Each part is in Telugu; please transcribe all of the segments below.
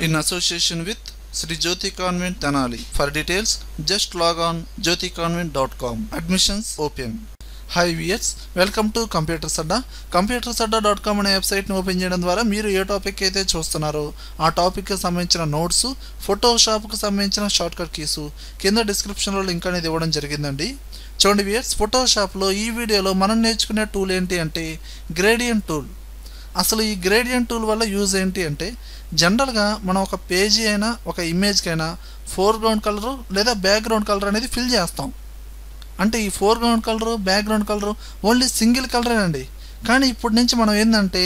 in association with Sri Jyoti Convent Tenali. For details, just log on jyoticonvent.com. Admissions open. Hi viewers, welcome to Computer Sadda. computersadda.com అనే వెబ్సైట్ని ఓపెన్ చేయడం ద్వారా మీరు ఏ టాపిక్ అయితే చూస్తున్నారో ఆ టాపిక్కి సంబంధించిన నోట్స్, ఫోటోషాప్కి సంబంధించిన షార్ట్కట్ కీస్ కింద డిస్క్రిప్షన్లో లింక్ అనేది ఇవ్వడం జరిగిందండి. చూడండి వ్యూయర్స్, ఫోటోషాప్లో ఈ వీడియోలో మనం నేర్చుకునే టూల్ ఏంటి అంటే గ్రేడియంట్ టూల్. అసలు ఈ గ్రేడియంట్ టూల్ వల్ల యూజ్ ఏంటి అంటే, జనరల్గా మనం ఒక పేజీ అయినా ఒక ఇమేజ్కైనా ఫోర్గ్రౌండ్ కలరు లేదా బ్యాక్గ్రౌండ్ కలర్ అనేది ఫిల్ చేస్తాం. అంటే ఈ foreground colour background colour only single కలరేనండి. కానీ ఇప్పటి నుంచి మనం ఏంటంటే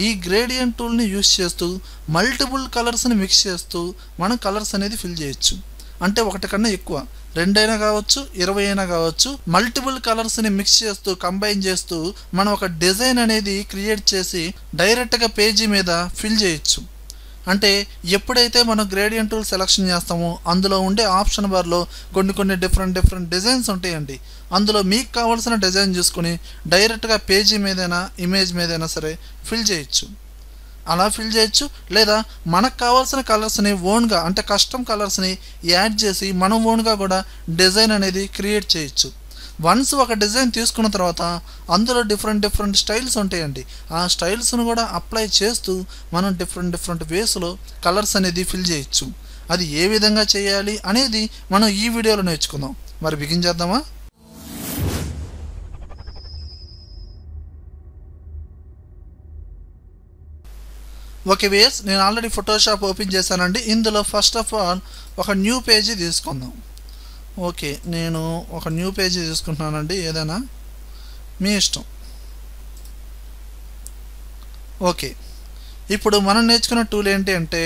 ఈ గ్రేడియంట్ టూల్ని యూజ్ చేస్తూ మల్టిపుల్ కలర్స్ని మిక్స్ చేస్తూ మనం కలర్స్ అనేది ఫిల్ చేయొచ్చు. అంటే ఒకటి కన్నా ఎక్కువ, 2 అయినా కావచ్చు, 20 అయినా కావచ్చు, మల్టిపుల్ కలర్స్ని మిక్స్ చేస్తూ కంబైన్ చేస్తూ మనం ఒక డిజైన్ అనేది క్రియేట్ చేసి డైరెక్ట్గా పేజీ మీద ఫిల్ చేయొచ్చు. అంటే ఎప్పుడైతే మనం గ్రేడియంట్ టూల్ సెలెక్షన్ చేస్తామో అందులో ఉండే ఆప్షన్ బార్లో కొన్ని డిఫరెంట్ డిజైన్స్ ఉంటాయండి. అందులో మీకు కావాల్సిన డిజైన్ చూసుకుని డైరెక్ట్గా పేజీ మీదైనా ఇమేజ్ మీదైనా సరే ఫిల్ చేయొచ్చు. అలా ఫిల్ చేయొచ్చు. లేదా మనకు కావాల్సిన కలర్స్ని ఓన్గా అంటే కస్టమ్ కలర్స్ని యాడ్ చేసి మనం ఓన్గా కూడా డిజైన్ అనేది క్రియేట్ చేయొచ్చు. వన్స్ ఒక డిజైన్ తీసుకున్న తర్వాత అందులో డిఫరెంట్ స్టైల్స్ ఉంటాయండి. ఆ స్టైల్స్ను కూడా అప్లై చేస్తూ మనం డిఫరెంట్ వేస్లో కలర్స్ అనేది ఫిల్ చేయొచ్చు. అది ఏ విధంగా చేయాలి అనేది మనం ఈ వీడియోలో నేర్చుకుందాం. మరి బిగిన్ చేద్దామా? ఓకే వ్యూయర్స్, నేను ఆల్రెడీ ఫోటోషాప్ ఓపెన్ చేశానండి. ఇందులో ఫస్ట్ ఆఫ్ ఆల్ ఒక న్యూ పేజీ తీసుకుందాం. ఓకే, నేను ఒక న్యూ పేజీ తీసుకుంటున్నానండి, ఏదైనా మీ ఇష్టం. ఓకే, ఇప్పుడు మనం నేర్చుకున్న టూల్ ఏంటి అంటే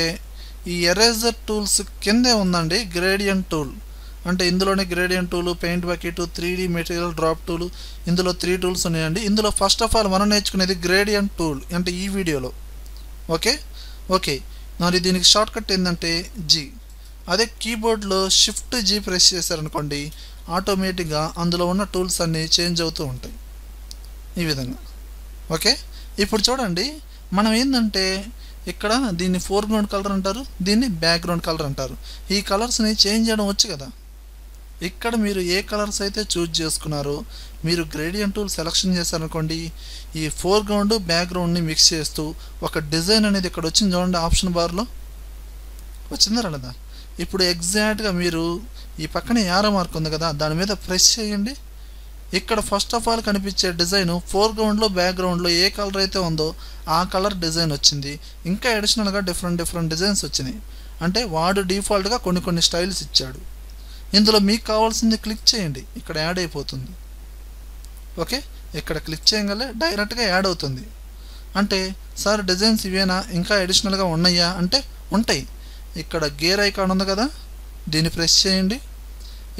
ఈ ఎరేజర్ టూల్స్ కిందే ఉందండి గ్రేడియంట్ టూల్. అంటే ఇందులోనే gradient tool, paint bucket, 3D material drop tool, ఇందులో 3 టూల్స్ ఉన్నాయండి. ఇందులో ఫస్ట్ ఆఫ్ ఆల్ మనం నేర్చుకునేది గ్రేడియంట్ టూల్ అంటే ఈ వీడియోలో. ఓకే మరి దీనికి షార్ట్ కట్ ఏంటంటే జీ. అదే కీబోర్డ్లో షిఫ్ట్ జీ ప్రెస్ చేశారనుకోండి ఆటోమేటిక్గా అందులో ఉన్న టూల్స్ అన్నీ చేంజ్ అవుతూ ఉంటాయి ఈ విధంగా. ఓకే, ఇప్పుడు చూడండి, మనం ఏంటంటే ఇక్కడ దీన్ని ఫోర్గ్రౌండ్ కలర్ అంటారు, దీన్ని బ్యాక్గ్రౌండ్ కలర్ అంటారు. ఈ కలర్స్ని చేంజ్ చేయడం వచ్చు కదా. ఇక్కడ మీరు ఏ కలర్స్ అయితే చూజ్ చేసుకున్నారో మీరు గ్రేడియంట్ టూల్ సెలెక్షన్ చేశారనుకోండి, ఈ ఫోర్గ్రౌండ్ బ్యాక్గ్రౌండ్ని మిక్స్ చేస్తూ ఒక డిజైన్ అనేది ఇక్కడ వచ్చింది చూడండి, ఆప్షన్ బార్లో వచ్చిందా రాలేదా? ఇప్పుడు ఎగ్జాక్ట్గా మీరు ఈ పక్కన యారో మార్క్ ఉంది కదా, దాని మీద ప్రెస్ చేయండి. ఇక్కడ ఫస్ట్ ఆఫ్ ఆల్ కనిపించే డిజైన్ ఫోర్గ్రౌండ్లో బ్యాక్గ్రౌండ్లో ఏ కలర్ అయితే ఉందో ఆ కలర్ డిజైన్ వచ్చింది. ఇంకా అడిషనల్గా డిఫరెంట్ డిజైన్స్ వచ్చినాయి. అంటే వాడు డిఫాల్ట్గా కొన్ని స్టైల్స్ ఇచ్చాడు. ఇందులో మీకు కావాల్సింది క్లిక్ చేయండి, ఇక్కడ యాడ్ అయిపోతుంది. ఓకే, ఇక్కడ క్లిక్ చేయగలే డైరెక్ట్గా యాడ్ అవుతుంది. అంటే సార్ డిజైన్స్ ఇవేనా, ఇంకా అడిషనల్గా ఉన్నాయా అంటే ఉంటాయి. ఇక్కడ గేర్ ఐకాన్ ఉంది కదా, దీన్ని ప్రెస్ చేయండి.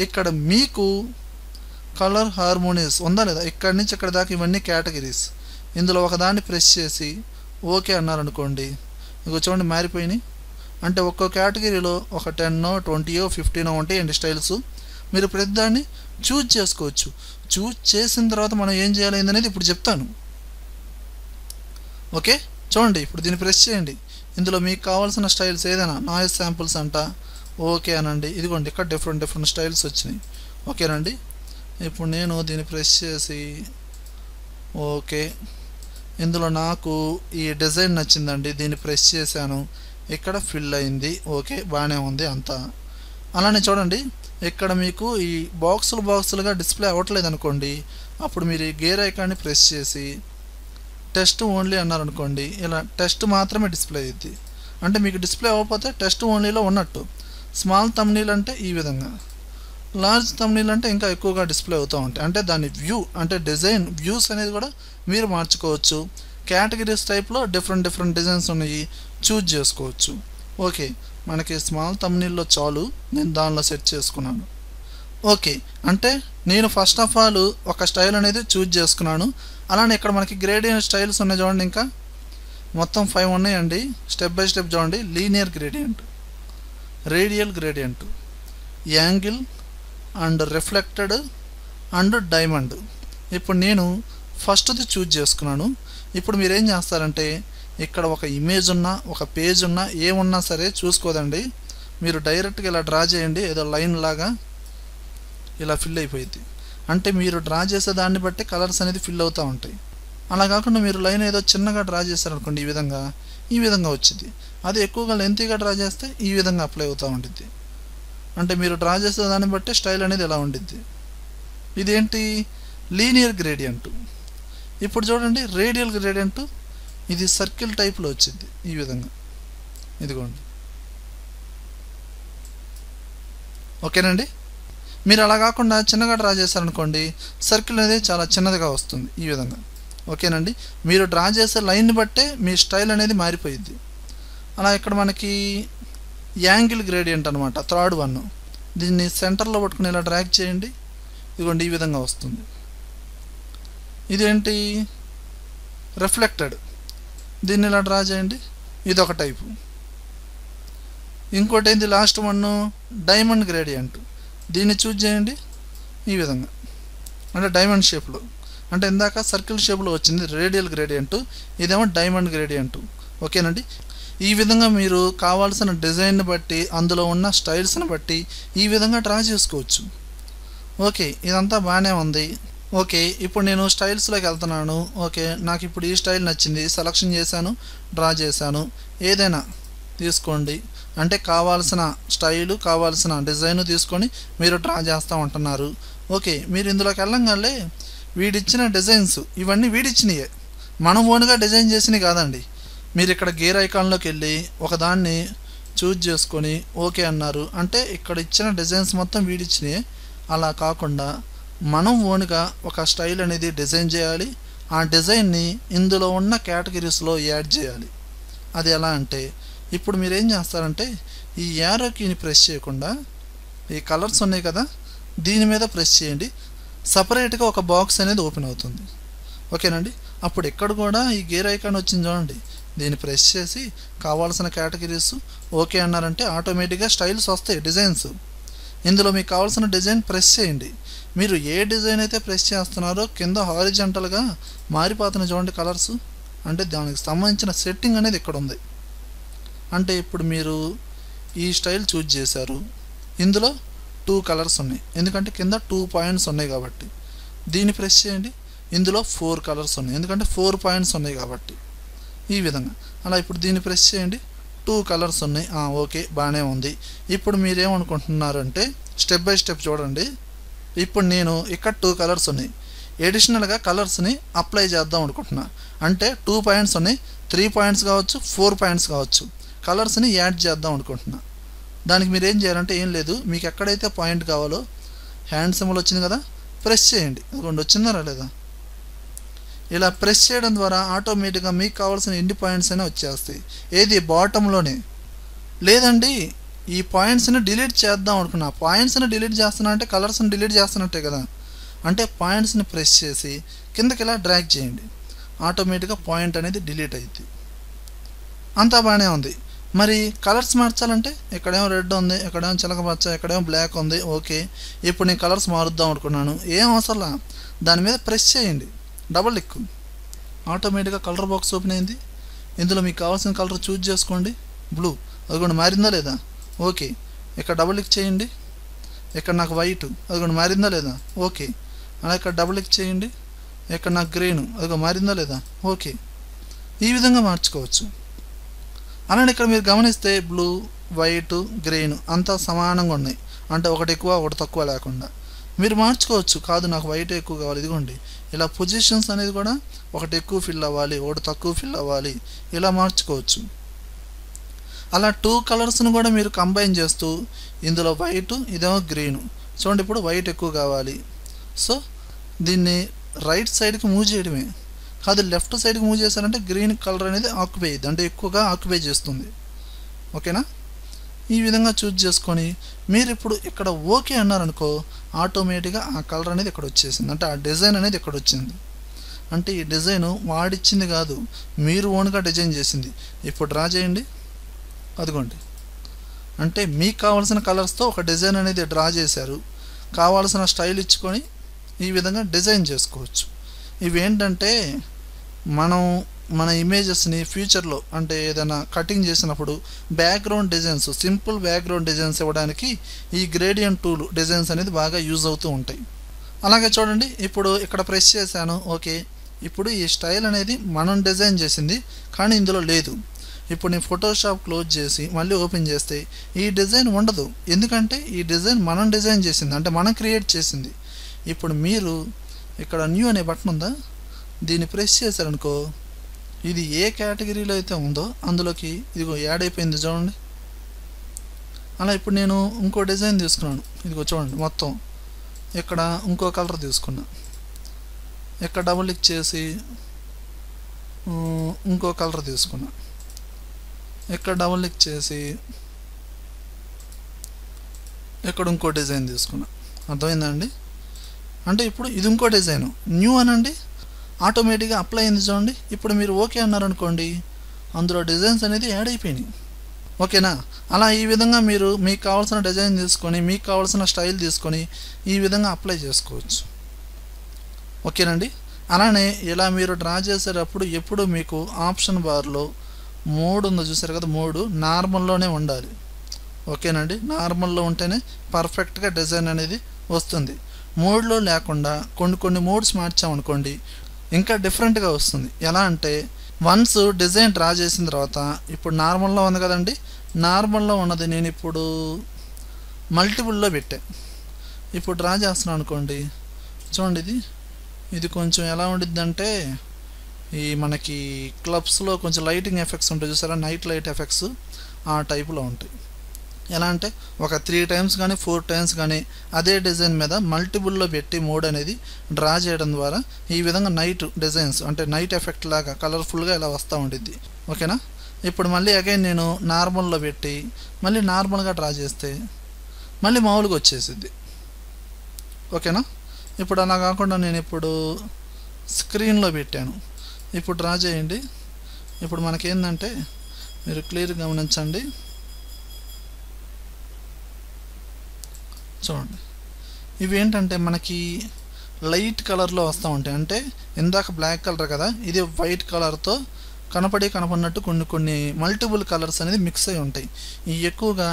ఇక్కడ మీకు కలర్ హార్మోనియస్ ఉందా లేదా, ఇక్కడి నుంచి ఇక్కడ దాకా ఇవన్నీ కేటగిరీస్. ఇందులో ఒకదాన్ని ప్రెస్ చేసి ఓకే అన్నారనుకోండి, ఇక చూడండి మారిపోయినాయి. అంటే ఒక్కో కేటగిరీలో ఒక 10, 20, 15 ఉంటాయండి స్టైల్స్. మీరు ప్రతిదాన్ని చూజ్ చేసుకోవచ్చు. చూజ్ చేసిన తర్వాత మనం ఏం చేయాలి అనేది ఇప్పుడు చెప్తాను. ఓకే, చూడండి, ఇప్పుడు దీన్ని ప్రెస్ చేయండి. ఇందులో మీకు కావాల్సిన స్టైల్స్ ఏదైనా నాయిస్ శాంపుల్స్ అంట ఓకే అనండి. ఇదిగోండి ఇక్కడ డిఫరెంట్ స్టైల్స్ వచ్చినాయి. ఓకేనండి, ఇప్పుడు నేను దీన్ని ప్రెస్ చేసి ఓకే, ఇందులో నాకు ఈ డిజైన్ నచ్చిందండి, దీన్ని ప్రెస్ చేశాను, ఇక్కడ ఫిల్ అయింది. ఓకే, బాగానే ఉంది అంతా. అలానే చూడండి, ఇక్కడ మీకు ఈ బాక్సులుగా డిస్ప్లే అవ్వట్లేదు అనుకోండి, అప్పుడు మీరు ఈ గేర్ ఐకాన్ని ప్రెస్ చేసి టెస్ట్ ఓన్లీ అన్నారనుకోండి, ఇలా టెస్ట్ మాత్రమే డిస్ప్లే అయ్యింది. అంటే మీకు డిస్ప్లే అవ్వకపోతే టెస్ట్ ఓన్లీలో ఉన్నట్టు. స్మాల్ థంబ్నెయిల్ అంటే ఈ విధంగా, లార్జ్ థంబ్నెయిల్ అంటే ఇంకా ఎక్కువగా డిస్ప్లే అవుతూ ఉంటాయి. అంటే దాని వ్యూ అంటే డిజైన్ వ్యూస్ అనేది కూడా మీరు మార్చుకోవచ్చు. కేటగిరీస్ టైప్లో డిఫరెంట్ డిజైన్స్ ఉన్నాయి, చూజ్ చేసుకోవచ్చు. ఓకే, మనకి స్మాల్ థంబ్నెయిల్లో చాలు, నేను దానిలో సెట్ చేసుకున్నాను. ఓకే, అంటే నేను ఫస్ట్ ఆఫ్ ఆల్ ఒక స్టైల్ అనేది చూజ్ చేసుకున్నాను. అలానే ఇక్కడ మనకి గ్రేడియంట్ స్టైల్స్ ఉన్నాయి చూడండి, ఇంకా మొత్తం 5 ఉన్నాయండి. స్టెప్ బై స్టెప్ చూడండి. Linear gradient, radial gradient, angle and reflected and diamond. ఇప్పుడు నేను ఫస్ట్ది చూజ్ చేసుకున్నాను. ఇప్పుడు మీరు ఏం చేస్తారంటే ఇక్కడ ఒక ఇమేజ్ ఉన్నా ఒక పేజ్ ఉన్నా ఏమున్నా సరే చూసుకోదండి. మీరు డైరెక్ట్గా ఇలా డ్రా చేయండి, ఏదో లైన్ లాగా ఇలా ఫిల్ అయిపోయింది. అంటే మీరు డ్రా చేసే దాన్ని బట్టి కలర్స్ అనేది ఫిల్ అవుతూ ఉంటాయి. అలా కాకుండా మీరు లైన్ ఏదో చిన్నగా డ్రా చేశారనుకోండి, ఈ విధంగా వచ్చింది. అది ఎక్కువగా లెంతీగా డ్రా చేస్తే ఈ విధంగా అప్లై అవుతూ ఉంటుంది. అంటే మీరు డ్రా చేసే దాన్ని బట్టి స్టైల్ అనేది ఎలా ఉండిద్ది. ఇదేంటి లీనియర్ గ్రేడియంట్. ఇప్పుడు చూడండి రేడియల్ గ్రేడియంట్, ఇది సర్కిల్ టైప్లో వచ్చింది ఈ విధంగా, ఇదిగోండి. ఓకేనండి. మీరు అలా కాకుండా చిన్నగా డ్రా చేశారనుకోండి, సర్కిల్ అనేది చాలా చిన్నదిగా వస్తుంది ఈ విధంగా. ఓకేనండి. మీరు డ్రా చేసే లైన్ని బట్టే మీ స్టైల్ అనేది మారిపోయింది. అలా ఇక్కడ మనకి యాంగిల్ గ్రేడియంట్ అనమాట, థర్డ్ వన్. దీన్ని సెంటర్లో పట్టుకుని ఇలా డ్రాగ్ చేయండి, ఇదిగోండి ఈ విధంగా వస్తుంది. ఇదేంటి రిఫ్లెక్టెడ్, దీన్ని ఇలా డ్రా చేయండి, ఇదొక టైపు. ఇంకోటి ఏంటి లాస్ట్ వన్ డైమండ్ గ్రేడియంట్, దీన్ని చూజ్ చేయండి ఈ విధంగా, అంటే డైమండ్ షేప్లో. అంటే ఇందాక సర్కిల్ షేప్లో వచ్చింది రేడియల్ గ్రేడియంట్, ఇదేమో డైమండ్ గ్రేడియంట్. ఓకేనండి. ఈ విధంగా మీరు కావాల్సిన డిజైన్ని బట్టి అందులో ఉన్న స్టైల్స్ని బట్టి ఈ విధంగా డ్రా చేసుకోవచ్చు. ఓకే, ఇదంతా బాగానే ఉంది. ఓకే, ఇప్పుడు నేను స్టైల్స్లోకి వెళ్తున్నాను. ఓకే, నాకు ఇప్పుడు ఈ స్టైల్ నచ్చింది, సెలక్షన్ చేశాను, డ్రా చేశాను. ఏదైనా తీసుకోండి, అంటే కావాల్సిన స్టైలు కావాల్సిన డిజైన్ తీసుకొని మీరు డ్రా చేస్తూ ఉంటున్నారు. ఓకే, మీరు ఇందులోకి వెళ్ళంగానే వీడిచ్చిన డిజైన్స్ ఇవన్నీ వీడిచ్చినయే, మనం ఓన్గా డిజైన్ చేసినవి కాదండి. మీరు ఇక్కడ గేర్ ఐకాన్లోకి వెళ్ళి ఒకదాన్ని చూజ్ చేసుకొని ఓకే అన్నారు అంటే ఇక్కడ ఇచ్చిన డిజైన్స్ మొత్తం వీడిచ్చినయే. అలా కాకుండా మనం ఓన్గా ఒక స్టైల్ అనేది డిజైన్ చేయాలి, ఆ డిజైన్ని ఇందులో ఉన్న కేటగిరీస్లో యాడ్ చేయాలి. అది ఎలా అంటే ఇప్పుడు మీరు ఏం చేస్తారంటే ఈ యారో కీని ప్రెస్ చేయకుండా ఈ కలర్స్ ఉన్నాయి కదా దీని మీద ప్రెస్ చేయండి, సపరేట్గా ఒక బాక్స్ అనేది ఓపెన్ అవుతుంది. ఓకేనండి. అప్పుడు ఇక్కడ కూడా ఈ గేర్ ఐకాన్ వచ్చింది చూడండి, దీన్ని ప్రెస్ చేసి కావాల్సిన కేటగిరీస్ ఓకే అన్నారంటే ఆటోమేటిక్గా స్టైల్స్ వస్తాయి, డిజైన్స్. ఇందులో మీకు కావాల్సిన డిజైన్ ప్రెస్ చేయండి. మీరు ఏ డిజైన్ అయితే ప్రెస్ చేస్తున్నారో కింద హారిజంటల్గా మారిపోతున్నాయి చూడండి కలర్స్, అంటే దానికి సంబంధించిన సెట్టింగ్ అనేది ఇక్కడ ఉంది. అంటే ఇప్పుడు మీరు ఈ స్టైల్ చూజ్ చేశారు, ఇందులో 2 కలర్స్ ఉన్నాయి, ఎందుకంటే కింద 2 పాయింట్స్ ఉన్నాయి కాబట్టి. దీన్ని ప్రెస్ చేయండి, ఇందులో 4 కలర్స్ ఉన్నాయి, ఎందుకంటే 4 పాయింట్స్ ఉన్నాయి కాబట్టి. ఈ విధంగా అలా ఇప్పుడు దీన్ని ప్రెస్ చేయండి, 2 కలర్స్ ఉన్నాయి. ఓకే, బాగానే ఉంది. ఇప్పుడు మీరేమనుకుంటున్నారంటే స్టెప్ బై స్టెప్ చూడండి. ఇప్పుడు నేను ఇక్కడ 2 కలర్స్ ఉన్నాయి, ఎడిషనల్గా కలర్స్ని అప్లై చేద్దాం అనుకుంటున్నా. అంటే 2 పాయింట్స్ ఉన్నాయి, 3 పాయింట్స్ కావచ్చు, 4 పాయింట్స్ కావచ్చు, కలర్స్ని యాడ్ చేద్దాం అనుకుంటున్నా. దానికి మీరు ఏం చేయాలంటే ఏం లేదు, మీకు ఎక్కడైతే పాయింట్ కావాలో హ్యాండ్ సింబల్ వచ్చింది కదా ప్రెస్ చేయండి, అదిగోండి వచ్చిందా లేదా. ఇలా ప్రెస్ చేయడం ద్వారా ఆటోమేటిక్గా మీకు కావాల్సిన ఎన్ని పాయింట్స్ అయినా వచ్చేస్తాయి. ఏది బాటంలోనే. లేదండి ఈ పాయింట్స్ని డిలీట్ చేద్దాం అనుకున్నా, పాయింట్స్ని డిలీట్ చేస్తున్నా అంటే కలర్స్ని డిలీట్ చేస్తున్నట్టే కదా. అంటే పాయింట్స్ని ప్రెస్ చేసి కిందకి ఇలా డ్రాగ్ చేయండి, ఆటోమేటిక్గా పాయింట్ అనేది డిలీట్ అవుతుంది. అంతా బాగానే ఉంది. మరి కలర్స్ మార్చాలంటే ఇక్కడేమో రెడ్ ఉంది, ఇక్కడేమో చిలక పచ్చ, ఇక్కడేమో బ్లాక్ ఉంది. ఓకే, ఇప్పుడు నేను కలర్స్ మారుద్దాం అనుకున్నాను, ఏం అవసరంలా దాని మీద ప్రెస్ చేయండి, డబల్ క్లిక్, ఆటోమేటిక్గా కలర్ బాక్స్ ఓపెన్ అయింది. ఇందులో మీకు కావాల్సిన కలర్ చూజ్ చేసుకోండి, బ్లూ, అదిగోండి మారిందా లేదా. ఓకే, ఇక్కడ డబల్ క్లిక్ చేయండి, ఇక్కడ నాకు వైట్, అదిగోండి మారిందా లేదా. ఓకే, అలా ఇక్కడ డబల్ క్లిక్ చేయండి, ఇక్కడ నాకు గ్రీన్, అదిగో మారిందా లేదా. ఓకే, ఈ విధంగా మార్చుకోవచ్చు. అలానే ఇక్కడ మీరు గమనిస్తే బ్లూ, వైట్, గ్రీన్ అంతా సమానంగా ఉన్నాయి, అంటే ఒకటి ఎక్కువ ఒకటి తక్కువ లేకుండా మీరు మార్చుకోవచ్చు. కాదు నాకు వైట్ ఎక్కువ కావాలి, ఇదిగోండి ఇలా పొజిషన్స్ అనేది కూడా ఒకటి ఎక్కువ ఫిల్ అవ్వాలి, ఒకటి తక్కువ ఫిల్ అవ్వాలి, ఇలా మార్చుకోవచ్చు. అలా 2 కలర్స్ను కూడా మీరు కంబైన్ చేస్తూ ఇందులో వైట్, ఇదేమో గ్రీన్, చూడండి ఇప్పుడు వైట్ ఎక్కువ కావాలి, సో దీన్ని రైట్ సైడ్కి మూవ్ చేయడమే. కాదు లెఫ్ట్ సైడ్కి మూవ్ చేశారంటే గ్రీన్ కలర్ అనేది ఆక్యుపై అయ్యింది, అంటే ఎక్కువగా ఆక్యుపై చేస్తుంది. ఓకేనా. ఈ విధంగా చూజ్ చేసుకొని మీరు ఇప్పుడు ఇక్కడ ఓకే అన్నారనుకో ఆటోమేటిక్గా ఆ కలర్ అనేది ఇక్కడ వచ్చేసింది, అంటే ఆ డిజైన్ అనేది ఇక్కడ వచ్చింది. అంటే ఈ డిజైన్ వాడిచ్చింది కాదు, మీరు ఓన్గా డిజైన్ చేసింది. ఇప్పుడు డ్రా చేయండి, అదిగోండి, అంటే మీకు కావాల్సిన కలర్స్తో ఒక డిజైన్ అనేది డ్రా చేశారు. కావాల్సిన స్టైల్ ఇచ్చుకొని ఈ విధంగా డిజైన్ చేసుకోవచ్చు. ఇవేంటంటే మనం మన ఇమేజెస్ని ఫ్యూచర్లో అంటే ఏదైనా కటింగ్ చేసినప్పుడు background designs, simple background designs ఇవ్వడానికి ఈ గ్రేడియంట్ టూల్ డిజైన్స్ అనేది బాగా యూజ్ అవుతూ ఉంటాయి. అలాగే చూడండి, ఇప్పుడు ఇక్కడ ప్రెస్ చేశాను. ఓకే, ఇప్పుడు ఈ స్టైల్ అనేది మనం డిజైన్ చేసింది కానీ ఇందులో లేదు. ఇప్పుడు నేను ఫోటోషాప్ క్లోజ్ చేసి మళ్ళీ ఓపెన్ చేస్తే ఈ డిజైన్ ఉండదు. ఎందుకంటే ఈ డిజైన్ మనం డిజైన్ చేసింది, అంటే మనం క్రియేట్ చేసింది. ఇప్పుడు మీరు ఇక్కడ న్యూ అనే బటన్ ఉందా, దీన్ని ప్రెస్ చేశారనుకో, ఇది ఏ కేటగిరీలో అయితే ఉందో అందులోకి ఇదిగో యాడ్ అయిపోయింది చూడండి. అలా ఇప్పుడు నేను ఇంకో డిజైన్ తీసుకున్నాను. ఇదిగో చూడండి, మొత్తం ఇక్కడ ఇంకో కలర్ తీసుకున్నా. ఇక్కడ డబుల్ క్లిక్ చేసి ఇంకో కలర్ తీసుకున్నా. ఇక్కడ డబుల్ క్లిక్ చేసి ఇక్కడ ఇంకో డిజైన్ తీసుకున్నా. అర్థమైందండి? అంటే ఇప్పుడు ఇది ఇంకో డిజైన్ న్యూ అనండి, ఆటోమేటిక్గా అప్లై అయింది చూడండి. ఇప్పుడు మీరు ఓకే అన్నారనుకోండి, అందులో డిజైన్స్ అనేది యాడ్ అయిపోయినాయి. ఓకేనా? అలా ఈ విధంగా మీరు మీకు కావాల్సిన డిజైన్ తీసుకొని మీకు కావాల్సిన స్టైల్ తీసుకొని ఈ విధంగా అప్లై చేసుకోవచ్చు. ఓకేనండి? అలానే ఇలా మీరు డ్రా చేసేటప్పుడు ఎప్పుడు మీకు ఆప్షన్ బార్లో మోడ్ ఉందో చూసారు కదా, మోడ్ నార్మల్లోనే ఉండాలి. ఓకేనండి? నార్మల్లో ఉంటేనే పర్ఫెక్ట్గా డిజైన్ అనేది వస్తుంది. మోడ్లో లేకుండా కొన్ని మోడ్స్ మార్చామనుకోండి ఇంకా డిఫరెంట్గా వస్తుంది. ఎలా అంటే వన్స్ డిజైన్ డ్రా చేసిన తర్వాత ఇప్పుడు నార్మల్లో ఉంది కదండి, నార్మల్లో ఉన్నది నేను ఇప్పుడు మల్టిపుల్లో పెట్టా. ఇప్పుడు డ్రా చేస్తున్నాను అనుకోండి, చూడండి ఇది కొంచెం ఎలా ఉండిద్దంటే ఈ మనకి క్లబ్స్లో కొంచెం లైటింగ్ ఎఫెక్ట్స్ ఉంటాయి చూసారా, నైట్ లైట్ ఎఫెక్ట్స్ ఆ టైపులో ఉంటాయి. ఎలా అంటే ఒక 3 times కానీ 4 times కానీ అదే డిజైన్ మీద మల్టిపుల్లో పెట్టి మోడ్ అనేది డ్రా చేయడం ద్వారా ఈ విధంగా నైట్ డిజైన్స్ అంటే నైట్ ఎఫెక్ట్ లాగా కలర్ఫుల్గా ఇలా వస్తూ ఉండిద్ది. ఓకేనా? ఇప్పుడు మళ్ళీ అగైన్ నేను నార్మల్లో పెట్టి మళ్ళీ నార్మల్గా డ్రా చేస్తే మళ్ళీ మామూలుగా వచ్చేసిద్ది. ఓకేనా? ఇప్పుడు అలా కాకుండా నేను ఇప్పుడు స్క్రీన్లో పెట్టాను. ఇప్పుడు డ్రా చేయండి. ఇప్పుడు మనకేందంటే మీరు క్లియర్గా గమనించండి, చూడండి ఇవి ఏంటంటే మనకి లైట్ కలర్లో వస్తూ ఉంటాయి. అంటే ఇందాక బ్లాక్ కలర్ కదా, ఇది వైట్ కలర్తో కనపడినట్టు కొన్ని మల్టిపుల్ కలర్స్ అనేది మిక్స్ అయి ఉంటాయి. ఈ ఎక్కువగా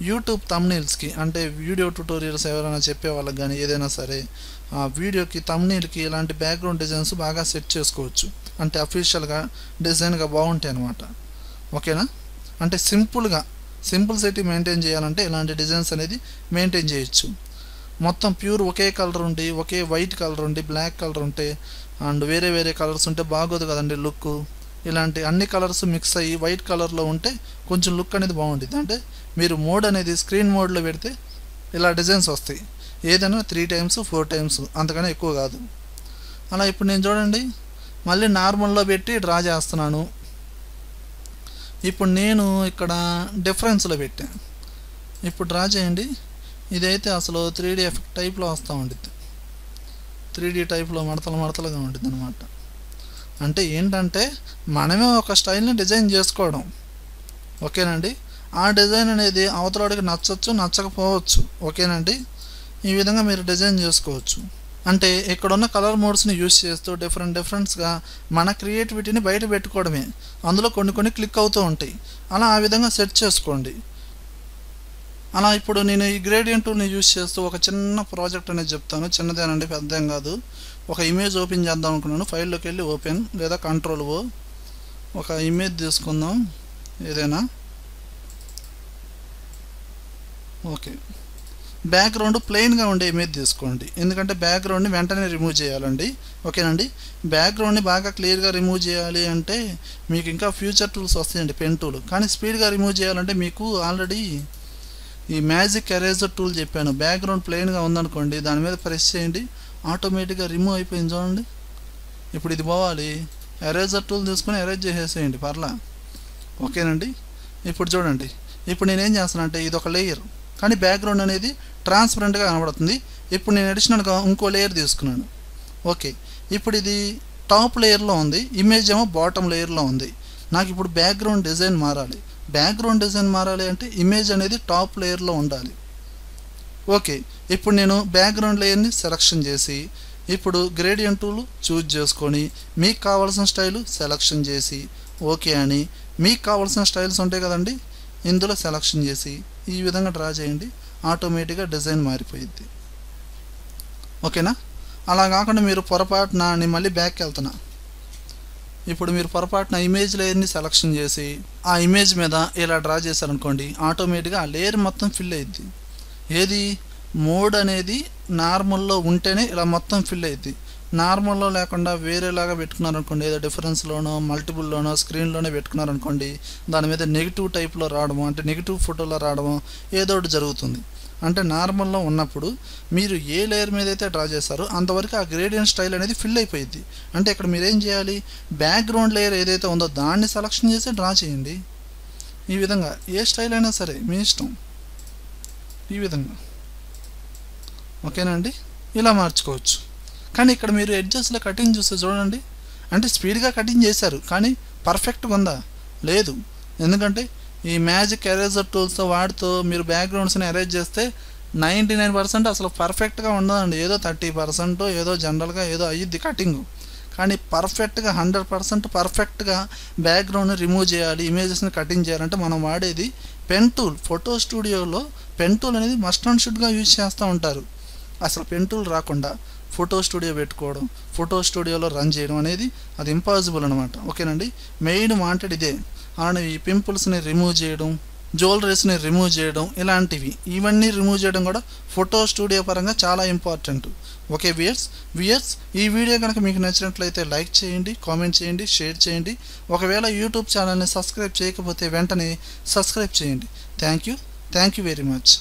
యూట్యూబ్ థంబ్నెయిల్స్కి అంటే వీడియో ట్యుటోరియల్స్ ఎవరైనా చెప్పే వాళ్ళకి కానీ ఏదైనా సరే ఆ వీడియోకి థంబ్నెయిల్కి ఇలాంటి బ్యాక్గ్రౌండ్ డిజైన్స్ బాగా సెట్ చేసుకోవచ్చు. అంటే అఫీషియల్గా డిజైన్గా బాగుంటాయి అన్నమాట. ఓకేనా? అంటే సింపుల్సిటీ మెయింటైన్ చేయాలంటే ఇలాంటి డిజైన్స్ అనేది మెయింటైన్ చేయొచ్చు. మొత్తం ప్యూర్ ఒకే కలర్ ఉండి ఒకే వైట్ కలర్ ఉండి బ్లాక్ కలర్ ఉంటే అండ్ వేరే కలర్స్ ఉంటే బాగోదు కదండి లుక్. ఇలాంటి అన్ని కలర్స్ మిక్స్ అయ్యి వైట్ కలర్లో ఉంటే కొంచెం లుక్ అనేది బాగుంటుంది. అంటే మీరు మోడ్ అనేది స్క్రీన్ మోడ్లో పెడితే ఇలా డిజైన్స్ వస్తాయి. ఏదైనా 3 times 4 times అంతకన్నా ఎక్కువ కాదు. అలా ఇప్పుడు నేను చూడండి మళ్ళీ నార్మల్లో పెట్టి డ్రా చేస్తున్నాను. ఇప్పుడు నేను ఇక్కడ డిఫరెన్స్లో పెట్టాను. ఇప్పుడు డ్రా చేయండి. ఇదైతే అసలు 3D ఎఫెక్ట్ టైప్లో వస్తూ ఉంటుంది. 3D టైప్లో మడతలుగా ఉంటుంది అనమాట. అంటే ఏంటంటే మనమే ఒక స్టైల్ని డిజైన్ చేసుకోవడం. ఓకేనండి? ఆ డిజైన్ అనేది అవతలవాడికి నచ్చచ్చు నచ్చకపోవచ్చు. ఓకేనండి? ఈ విధంగా మీరు డిజైన్ చేసుకోవచ్చు. అంటే ఇక్కడున్న కలర్ మోడ్స్ని యూస్ చేస్తూ డిఫరెంట్స్గా మన క్రియేటివిటీని బయట పెట్టుకోవడమే. అందులో కొన్ని క్లిక్ అవుతూ ఉంటాయి. అలా ఆ విధంగా సెట్ చేసుకోండి. అలా ఇప్పుడు నేను ఈ గ్రేడియంట్ టూల్ని యూస్ చేస్తూ ఒక చిన్న ప్రాజెక్ట్ అనేది చెప్తాను. చిన్నదేనండి, పెద్దేం కాదు. ఒక ఇమేజ్ ఓపెన్ చేద్దాం అనుకున్నాను. ఫైల్లోకి వెళ్ళి ఓపెన్ లేదా Ctrl+O. ఒక ఇమేజ్ తీసుకుందాం ఏదైనా. ఓకే, బ్యాక్గ్రౌండ్ ప్లెయిన్గా ఉండే ఇమేజ్ తీసుకోండి. ఎందుకంటే బ్యాక్గ్రౌండ్ని వెంటనే రిమూవ్ చేయాలండి. ఓకేనండి? బ్యాక్గ్రౌండ్ని బాగా క్లియర్గా రిమూవ్ చేయాలి అంటే మీకు ఇంకా ఫ్యూచర్ టూల్స్ వస్తాయండి, పెన్ టూల్. కానీ స్పీడ్గా రిమూవ్ చేయాలంటే మీకు ఆల్రెడీ ఈ మ్యాజిక్ ఎరేజర్ టూల్ చెప్పాను. బ్యాక్గ్రౌండ్ ప్లెయిన్గా ఉందనుకోండి, దాని మీద ప్రెస్ చేయండి, ఆటోమేటిక్గా రిమూవ్ అయిపోయింది చూడండి. ఇప్పుడు ఇది పోవాలి, ఎరేజర్ టూల్ తీసుకుని ఎరేజ్ చేసేసేయండి పర్లా. ఓకేనండి? ఇప్పుడు చూడండి, ఇప్పుడు నేనేం చేస్తాను అంటే ఇది ఒక లేయర్ కానీ బ్యాక్గ్రౌండ్ అనేది ట్రాన్స్పరెంట్గా కనబడుతుంది. ఇప్పుడు నేను అడిషనల్గా ఇంకో లేయర్ తీసుకున్నాను. ఓకే, ఇప్పుడు ఇది టాప్ లేయర్లో ఉంది, ఇమేజ్ ఏమో బాటమ్ లేయర్లో ఉంది. నాకు ఇప్పుడు బ్యాక్గ్రౌండ్ డిజైన్ మారాలి. బ్యాక్గ్రౌండ్ డిజైన్ మారాలి అంటే ఇమేజ్ అనేది టాప్ లేయర్లో ఉండాలి. ఓకే, ఇప్పుడు నేను బ్యాక్గ్రౌండ్ లేయర్ని సెలెక్షన్ చేసి ఇప్పుడు గ్రేడియంట్ టూల్ చూజ్ చేసుకొని మీకు కావాల్సిన స్టైలు సెలక్షన్ చేసి ఓకే అని మీకు కావాల్సిన స్టైల్స్ ఉంటాయి కదండి, ఇందులో సెలక్షన్ చేసి ఈ విధంగా డ్రా చేయండి. ఆటోమేటిక్గా డిజైన్ మారిపోయింది. ఓకేనా? అలా కాకుండా మీరు పొరపాటున నేను మళ్ళీ బ్యాక్కి వెళ్తున్నా. ఇప్పుడు మీరు పొరపాటున ఇమేజ్ లేయర్ని సెలక్షన్ చేసి ఆ ఇమేజ్ మీద ఇలా డ్రా చేశారనుకోండి, ఆటోమేటిక్గా ఆ లేయర్ మొత్తం ఫిల్ అయ్యిద్ది. ఏది మోడ్ అనేది నార్మల్లో ఉంటేనే ఇలా మొత్తం ఫిల్ అయ్యిద్ది. నార్మల్లో లేకుండా వేరేలాగా పెట్టుకున్నారనుకోండి, ఏదో డిఫరెన్స్లోనో మల్టిపుల్లోనో స్క్రీన్లోనే పెట్టుకున్నారనుకోండి, దాని మీద నెగిటివ్ టైప్లో రావడము, అంటే నెగిటివ్ ఫోటోలో రావడము ఏదో ఒకటి జరుగుతుంది. అంటే నార్మల్లో ఉన్నప్పుడు మీరు ఏ లేయర్ మీద అయితే డ్రా చేస్తారో అంతవరకు ఆ గ్రేడియంట్ స్టైల్ అనేది ఫిల్ అయిపోయింది. అంటే ఇక్కడ మీరు ఏం చేయాలి, బ్యాక్గ్రౌండ్ లేయర్ ఏదైతే ఉందో దాన్ని సెలక్షన్ చేసి డ్రా చేయండి. ఈ విధంగా ఏ స్టైల్ అయినా సరే మీ ఇష్టం, ఈ విధంగా. ఓకేనా అండి? ఇలా మార్చుకోవచ్చు. కానీ ఇక్కడ మీరు ఎడ్జెస్లో కటింగ్ చూస్తే చూడండి, అంటే స్పీడ్గా కటింగ్ చేశారు కానీ పర్ఫెక్ట్గా ఉందా? లేదు. ఎందుకంటే ఈ మ్యాజిక్ ఎరేజర్ టూల్స్తో వాడుతూ మీరు బ్యాక్గ్రౌండ్స్ని ఎరేజ్ చేస్తే 99% అసలు పర్ఫెక్ట్గా ఉండదండి. ఏదో 30% ఏదో జనరల్గా ఏదో అయ్యిద్ది కటింగ్. కానీ పర్ఫెక్ట్గా 100% పర్ఫెక్ట్గా బ్యాక్గ్రౌండ్ని రిమూవ్ చేయాలి, ఇమేజెస్ని కటింగ్ చేయాలంటే మనం వాడేది పెన్ టూల్. ఫోటో స్టూడియోలో పెన్ టూల్ అనేది మస్ట్ అండ్ షుడ్గా యూజ్ చేస్తూ ఉంటారు. అసలు పెన్ టూల్ రాకుండా ఫోటో స్టూడియో పెట్టుకోవడం, ఫోటో స్టూడియోలో రన్ చేయడం అనేది అది ఇంపాసిబుల్ అనమాట. ఓకేనండి? మెయిన్ వాంటెడ్ ఇదే. అలానే ఈ పింపుల్స్ని రిమూవ్ చేయడం, జ్యువెలరీస్ని రిమూవ్ చేయడం, ఇలాంటివి ఇవన్నీ రిమూవ్ చేయడం కూడా ఫోటో స్టూడియో పరంగా చాలా ఇంపార్టెంట్. ఓకే వ్యూయర్స్, ఈ వీడియో కనుక మీకు నచ్చినట్లయితే లైక్ చేయండి, కామెంట్ చేయండి, షేర్ చేయండి. ఒకవేళ యూట్యూబ్ ఛానల్ని సబ్స్క్రైబ్ చేయకపోతే వెంటనే సబ్స్క్రైబ్ చేయండి. Thank you very much.